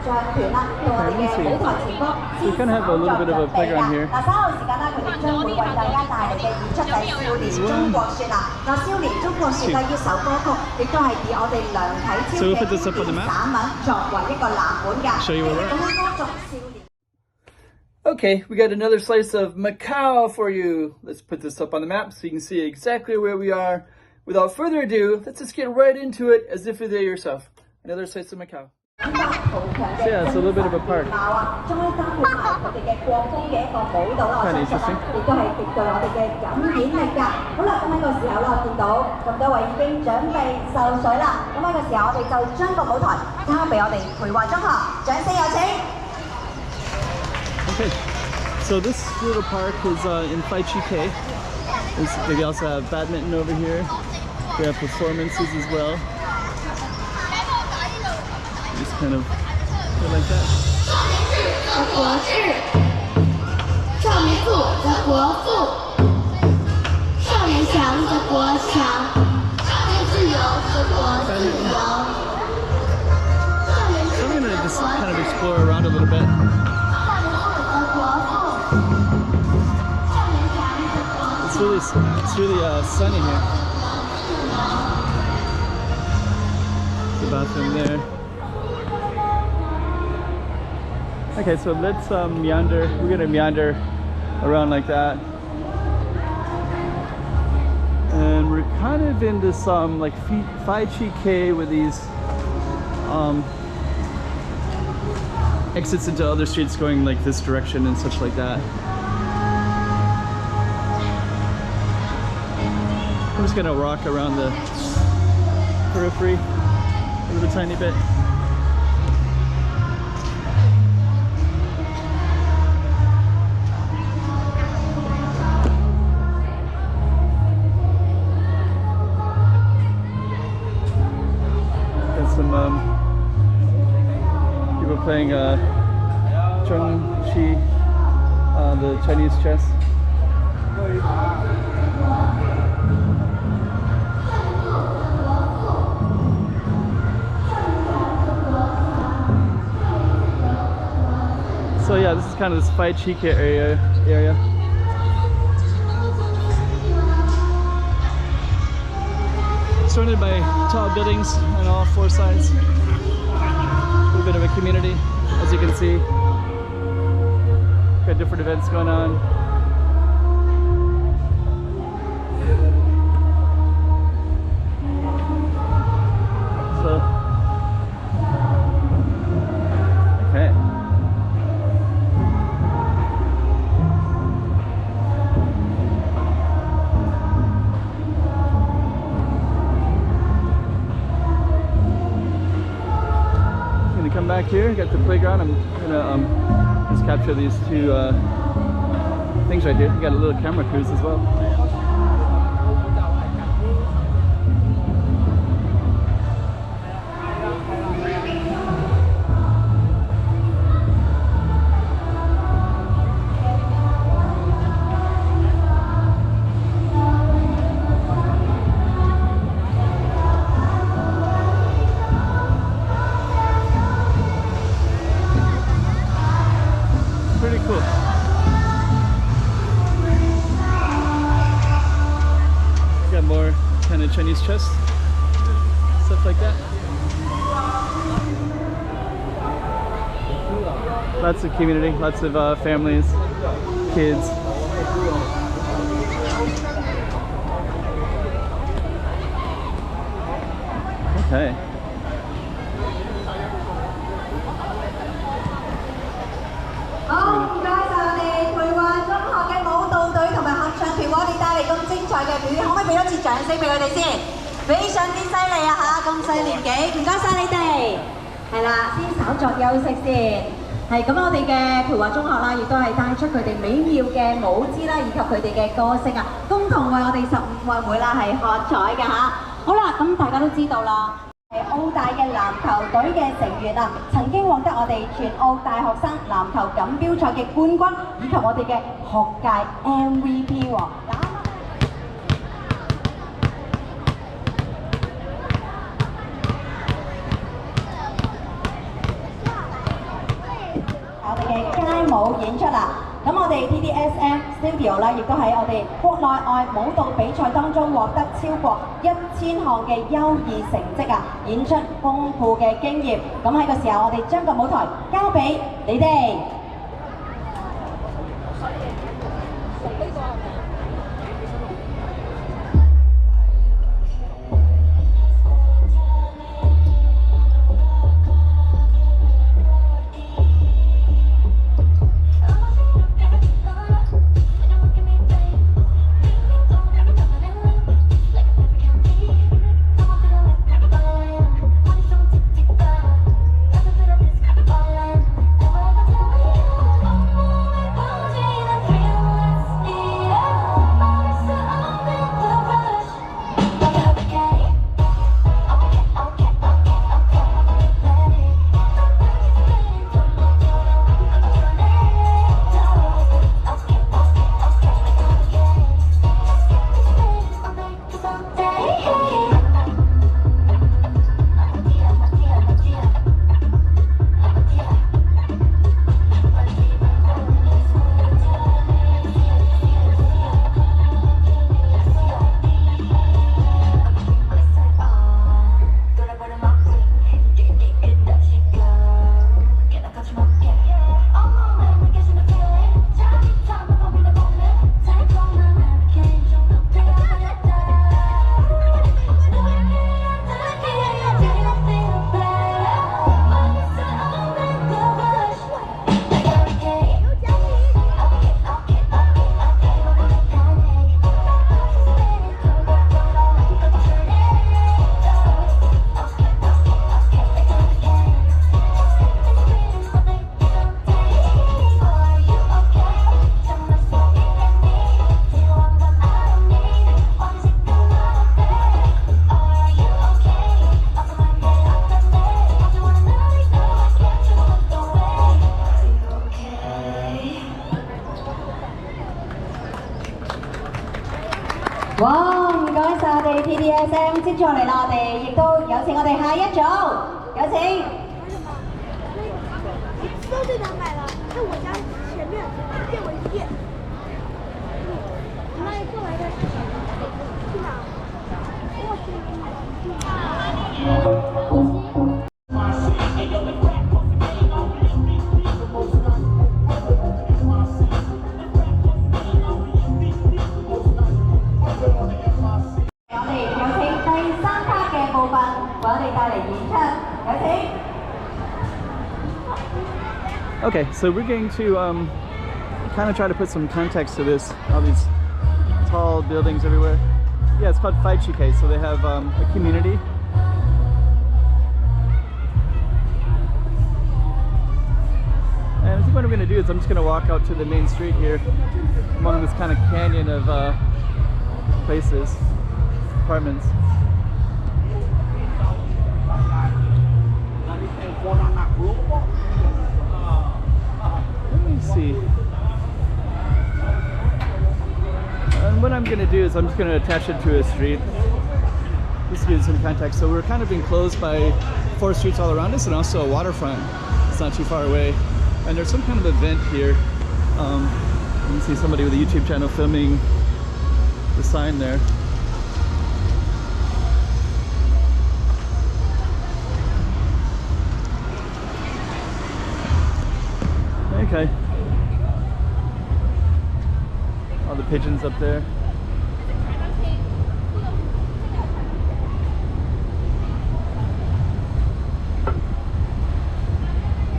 將團啦，到我哋嘅舞台前方先稍作準備㗎。嗱，稍後時間啦，佢哋將會為大家帶嚟嘅演出就係少年中國説啦。嗱，少年中國説呢一首歌曲，亦都係以我哋梁啟超嘅經典散文作為一個藍本㗎。咁樣歌頌少年。Okay, we got another slice of Macau for you. Let's put this up on the map so you can see exactly where we are. Without further ado, let's just get right into it as if you're there yourself. Another slice of Macau. So yeah, it's a little bit of a park. Kind of interesting. Okay, so this little park is in Fai Chi Kei. They also have badminton over here. We have performances as well. Just kind of go like that. So I'm gonna just kind of explore around a little bit. It's really sunny here. The bathroom there. Okay, so let's meander. We're gonna meander around like that, and we're kind of in this like Fai Chi Kei with these exits into other streets going like this direction and such like that. I'm just gonna walk around the periphery a little tiny bit. Got some people playing Zheng the Chinese chess. So yeah, this is kind of this Fai Chi Kei area. Surrounded by tall buildings on all four sides. A little bit of a community, as you can see. Got different events going on. So, okay. Come back here, got the playground. I'm gonna just capture these two things right here. We got a little camera cruise as well. Pretty cool. Got more kind of Chinese chess, stuff like that. Lots of community, lots of families, kids. Okay. MVP 喎。舞演出啦。咁我哋 TDSM Studio 咧，亦都喺我哋國內外舞蹈比賽當中獲得超過1000項嘅優異成績啊，演出豐富嘅經驗。咁喺個時候，我哋將個舞台交俾你哋。哇！唔該晒我哋 TDSM， 接住落嚟啦，我哋亦都有請我哋下一組，有請。都这边买了，在我家前面电文店。你那里过来的去哪？Okay, so we're going to kind of try to put some context to this. All these tall buildings everywhere. Yeah, it's called Fai Chi Kei, so they have a community. And I think what I'm going to do is I'm just going to walk out to the main street here among this kind of canyon of places, apartments. Let me see. And what I'm going to do is I'm just going to attach it to a street. Just to give some context. So we're kind of enclosed by 4 streets all around us and also a waterfront. It's not too far away. And there's some kind of event here. You can see somebody with a YouTube channel filming the sign there. Okay. All the pigeons up there.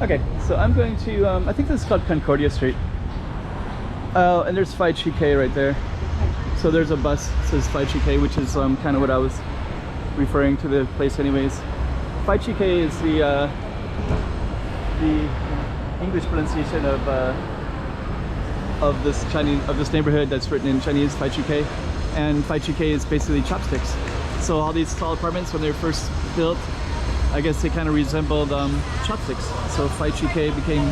Okay, so I'm going to, I think this is called Concordia Street. And there's Fai Chi Kei right there. So there's a bus that says Fai Chi Kei, which is kind of what I was referring to the place anyways. Fai Chi Kei is the English pronunciation of this neighborhood that's written in Chinese, Fai Chi Kei. And Fai Chi Kei is basically chopsticks. So all these tall apartments, when they were first built, I guess they kind of resembled chopsticks. So Fai Chi Kei became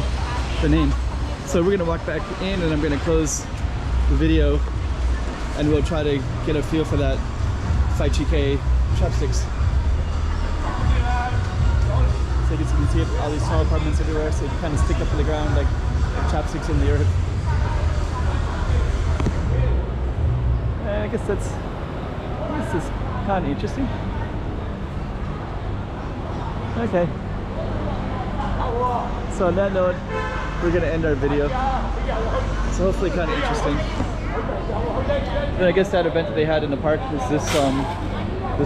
the name. So we're gonna walk back in and I'm gonna close the video and we'll try to get a feel for that Fai Chi Kei chopsticks. So you can see all these tall apartments everywhere, so you kind of stick up to the ground like chopsticks in the earth. And I guess this is kind of interesting. Okay. So on that note, we're gonna end our video. So hopefully kind of interesting. And I guess that event that they had in the park is this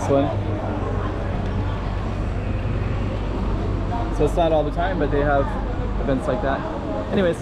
one. So it's not all the time, but they have events like that. Anyways,